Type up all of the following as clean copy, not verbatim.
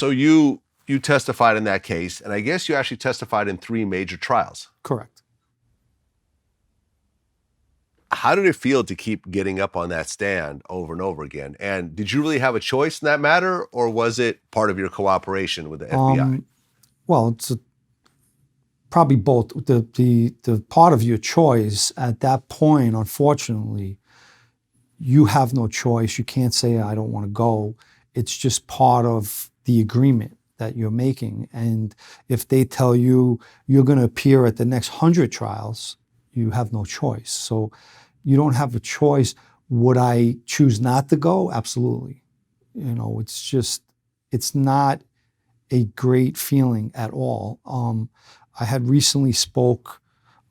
So you testified in that case, and I guess you actually testified in 3 major trials. Correct. How did it feel to keep getting up on that stand over and over again? And did you really have a choice in that matter, or was it part of your cooperation with the FBI? Well, it's probably both. The part of your choice at that point, unfortunately, you have no choice. You can't say, I don't want to go. It's just part of the agreement that you're making. And if they tell you you're going to appear at the next 100 trials, you have no choice. So you don't have a choice. Would I choose not to go? Absolutely. You know, it's not a great feeling at all. I had recently spoke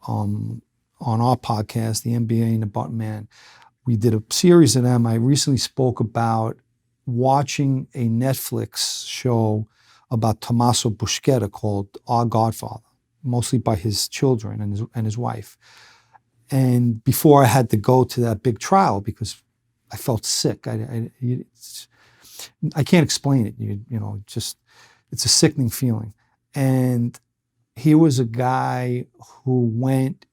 on our podcast, the NBA and the Button Man. We did a series of them. I recently spoke about watching a Netflix show about Tommaso Busquetta called Our Godfather, mostly by his children and his wife. And before I had to go to that big trial because I felt sick. I can't explain it. You know, just it's a sickening feeling. And he was a guy who went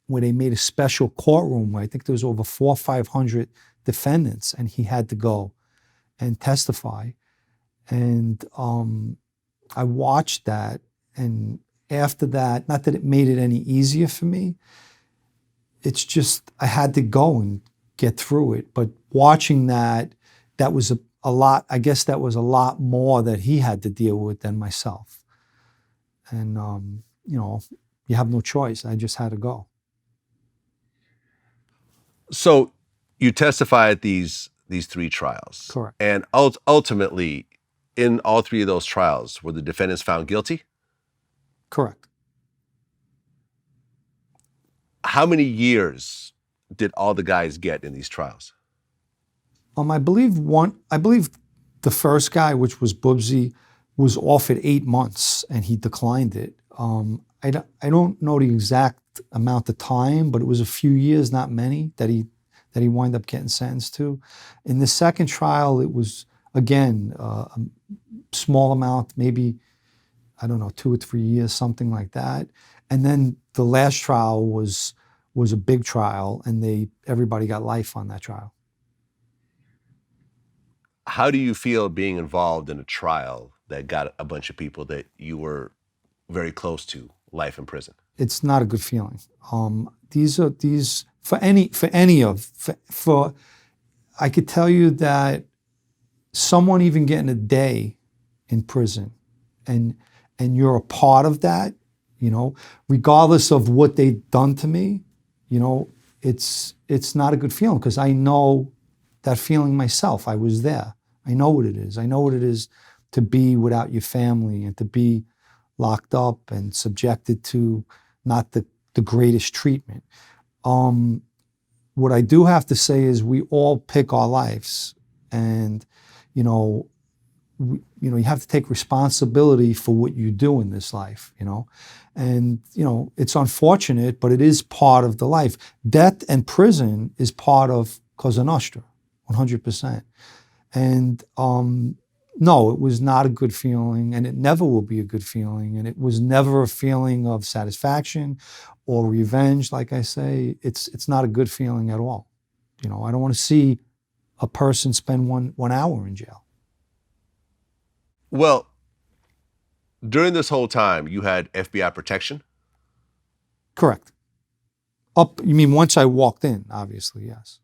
where they made a special courtroom where I think there was over 400 or 500 defendants, and he had to go and testify. And I watched that, and after that, not that it made it any easier for me, it's just I had to go and get through it. But watching that was a lot, I guess that was a lot more that he had to deal with than myself. And, you know, you have no choice. I just had to go. So you testified at these 3 trials. Correct. And ultimately, in all 3 of those trials, were the defendants found guilty? Correct. How many years did all the guys get in these trials? I believe the first guy, which was Bubsy, was offered 8 months and he declined it. I don't know the exact amount of time, but it was a few years, not many, that he wound up getting sentenced to. In the second trial, it was, again, a small amount, maybe, I don't know, 2 or 3 years, something like that. And then the last trial was a big trial, and everybody got life on that trial. How do you feel being involved in a trial that got a bunch of people that you were very close to life in prison? It's not a good feeling. I could tell you that someone even getting a day in prison and you're a part of that, you know, regardless of what they've done to me, you know, it's not a good feeling because I know that feeling myself. I was there. I know what it is. I know what it is to be without your family and to be locked up and subjected to not the greatest treatment. What I do have to say is we all pick our lives, and you have to take responsibility for what you do in this life, you know. And it's unfortunate, but it is part of the life. Death and prison is part of Cosa Nostra, 100%. And no, it was not a good feeling, and it never will be a good feeling, and it was never a feeling of satisfaction or revenge. Like I say, it's not a good feeling at all. You know, I don't want to see a person spend one hour in jail. Well, during this whole time, you had FBI protection? Correct. You mean once I walked in, obviously, yes.